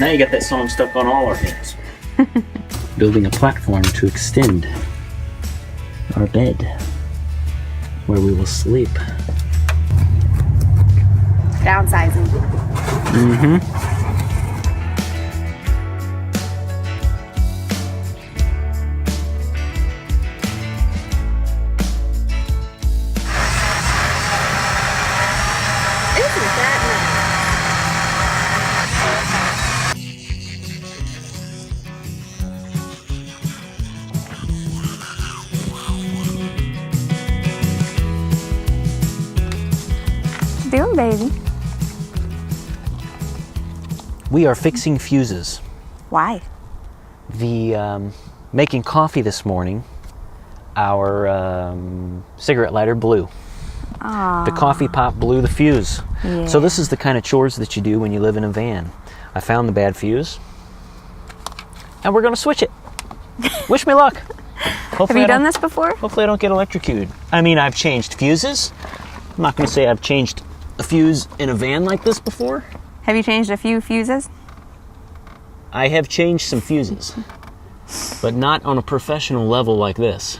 Now you got that song stuck on all our heads. Building a platform to extend our bed where we will sleep. Downsizing. Mm-hmm. Doing, baby? We are fixing fuses. Why? Making coffee this morning, our cigarette lighter blew. Aww. The coffee pot blew the fuse. Yeah. So this is the kind of chores that you do when you live in a van. I found the bad fuse, and we're gonna switch it. Wish me luck. Have you done this before? Hopefully I don't get electrocuted. I mean, I've changed fuses. I'm not gonna say I've changed a fuse in a van like this before. Have you changed a few fuses? I have changed some fuses, but not on a professional level like this.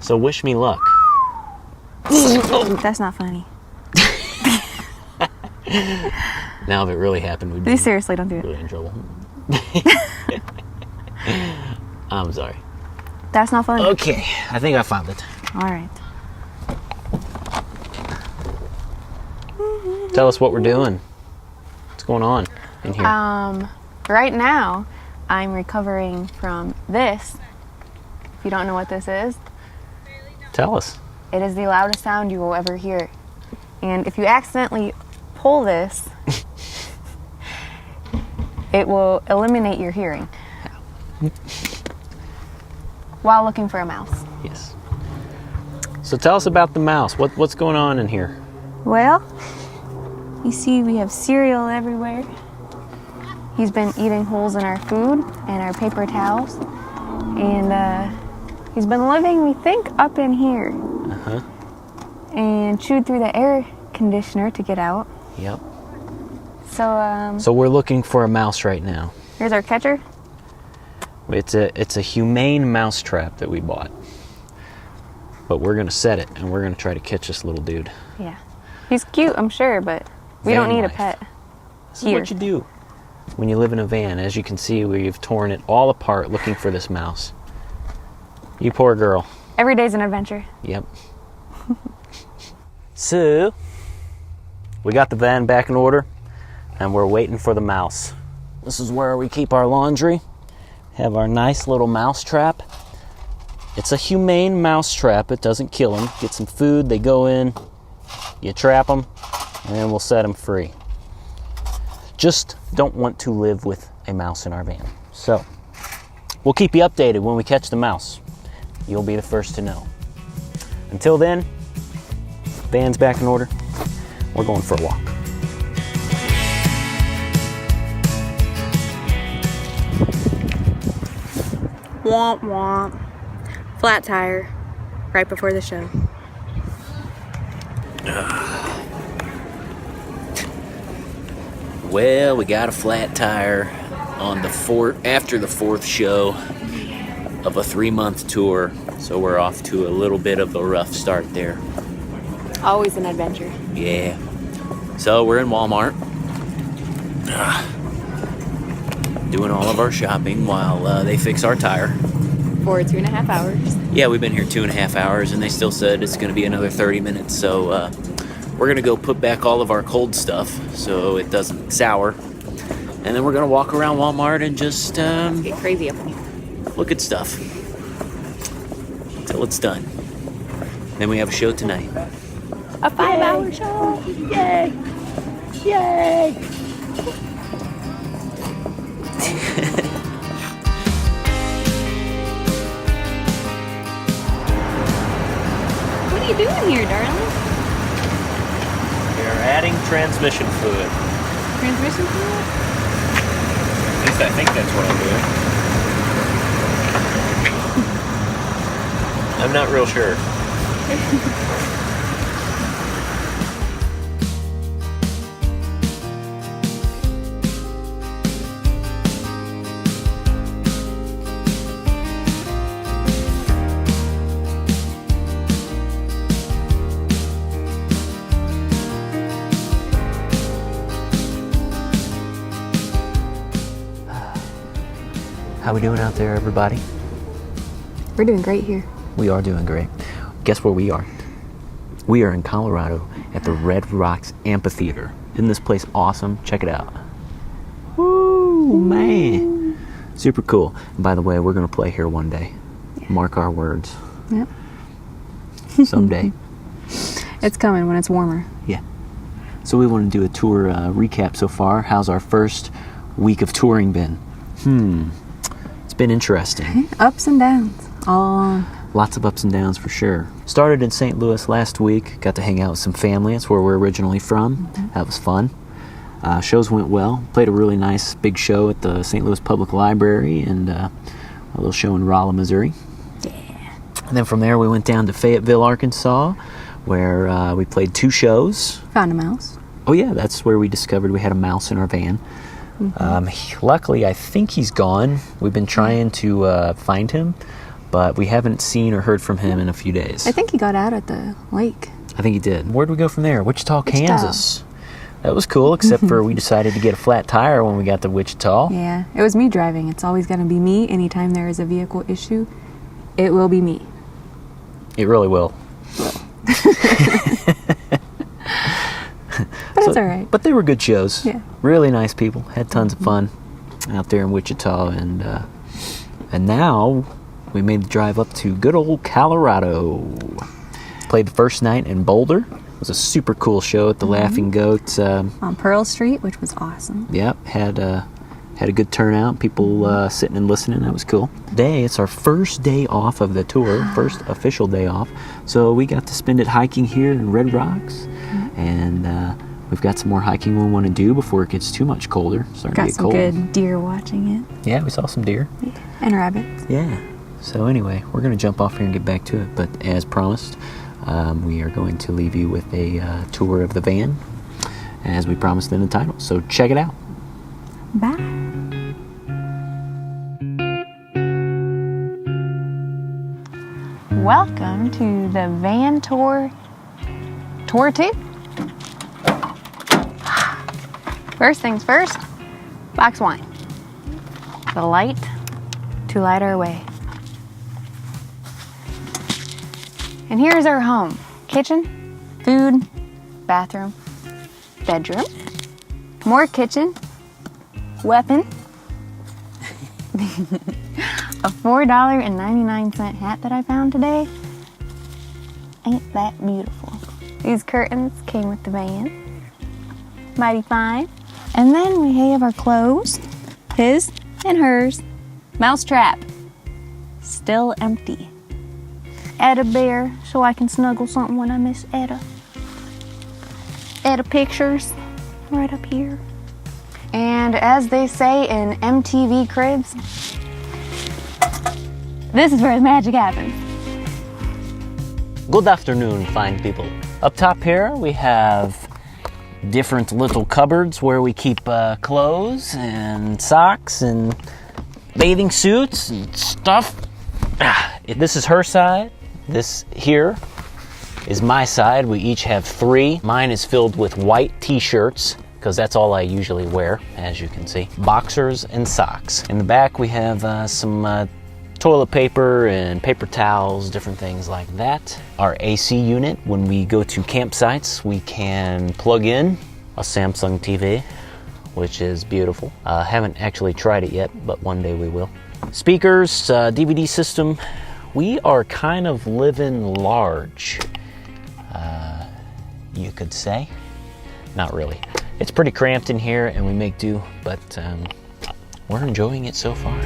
So wish me luck. That's not funny. Now if it really happened, we'd be You seriously don't do it. really in trouble. I'm sorry. That's not funny. Okay, I think I found it. All right. Tell us what we're doing. What's going on in here? Right now, I'm recovering from this. If you don't know what this is, Tell us. it is the loudest sound you will ever hear. And if you accidentally pull this, it will eliminate your hearing while looking for a mouse. Yes. So tell us about the mouse. What's going on in here? Well, you see we have cereal everywhere. He's been eating holes in our food and our paper towels. And he's been living, we think, up in here. Uh-huh. And chewed through the air conditioner to get out. Yep. So, So we're looking for a mouse right now. here's our catcher. It's a humane mouse trap that we bought. But we're gonna set it and we're gonna try to catch this little dude. Yeah. He's cute, I'm sure, but we don't Van need a life. pet. This is Here. what you do when you live in a van. As you can see, we've torn it all apart looking for this mouse. You poor girl. Every day's an adventure. Yep. So, we got the van back in order, and we're waiting for the mouse. This is where we keep our laundry. Have our nice little mouse trap. It's a humane mouse trap. It doesn't kill them. Get some food, they go in, you trap them, and then we'll set them free. Just don't want to live with a mouse in our van. So, we'll keep you updated when we catch the mouse. You'll be the first to know. Until then, van's back in order. We're going for a walk. Womp womp. Flat tire right before the show. Well, we got a flat tire on the after the fourth show of a 3-month tour, so we're off to a little bit of a rough start there. Always an adventure. Yeah. So we're in Walmart, doing all of our shopping while they fix our tire. For 2.5 hours. Yeah, we've been here 2.5 hours, and they still said it's going to be another 30 minutes. So we're going to go put back all of our cold stuff so it doesn't sour. And then we're going to walk around Walmart and just Get crazy up in here. look at stuff until it's done. Then we have a show tonight. A 5-hour show. Yay! Yay! What are you doing here, darling? We're adding transmission fluid. Transmission fluid? At least I think that's what I'm doing. I'm not real sure. How we doing out there, everybody? We're doing great here. We are doing great. Guess where we are? We are in Colorado at the Red Rocks Amphitheater. Isn't this place awesome? Check it out. Woo, man. Super cool. And by the way, we're going to play here one day. Yeah. Mark our words. Yep. Someday. It's coming when it's warmer. Yeah. So we want to do a tour recap so far. How's our first week of touring been? It's been interesting. Ups and downs. All along. Lots of ups and downs for sure. Started in St. Louis last week. Got to hang out with some family. That's where we're originally from. That was fun. Shows went well. Played a really nice big show at the St. Louis Public Library and a little show in Rolla, Missouri. Yeah. And then from there we went down to Fayetteville, Arkansas, where we played 2 shows. Found a mouse. Oh yeah, that's where we discovered we had a mouse in our van. Luckily, I think he's gone. We've been trying to find him, but we haven't seen or heard from him in a few days. I think he got out at the lake. I think he did. Where'd we go from there? Wichita, Kansas. That was cool, except for we decided to get a flat tire when we got to Wichita. Yeah, it was me driving. It's always going to be me. Anytime there is a vehicle issue, it will be me. It really will. But it's all right. But they were good shows. Yeah. Really nice people. Had tons of fun out there in Wichita. And now we made the drive up to good old Colorado. Played the first night in Boulder. It was a super cool show at the Laughing Goat. On Pearl Street, which was awesome. Yep. Had a good turnout. People sitting and listening. That was cool. Today, it's our first day off of the tour. First official day off. So we got to spend it hiking here in Red Rocks. And we've got some more hiking we want to do before it gets too much colder. It's starting to get cold. Got some good deer watching it. Yeah, we saw some deer. Yeah. And rabbits. Yeah. So anyway, we're going to jump off here and get back to it. But as promised, we are going to leave you with a tour of the van, as we promised in the title. So check it out. Bye. Welcome to the van tour. Tour 2. First things first, box wine. The light to light our way. And here's our home. Kitchen, food, bathroom, bedroom, more kitchen, weapon, a $4.99 hat that I found today. Ain't that beautiful? These curtains came with the van. Mighty fine. And then we have our clothes, his and hers. Mousetrap, still empty. Etta bear, so I can snuggle something when I miss Etta. Etta pictures, right up here. And as they say in MTV Cribs, this is where the magic happens. Good afternoon, fine people. Up top here, we have different little cupboards where we keep clothes and socks and bathing suits and stuff. This is her side. This here is my side. We each have 3. Mine is filled with white t-shirts because that's all I usually wear, as you can see. Boxers and socks. In the back we have some toilet paper and paper towels, different things like that. Our AC unit, when we go to campsites, we can plug in a Samsung TV, which is beautiful. Haven't actually tried it yet, but one day we will. Speakers, DVD system. We are kind of living large, you could say. Not really. It's pretty cramped in here and we make do, but we're enjoying it so far.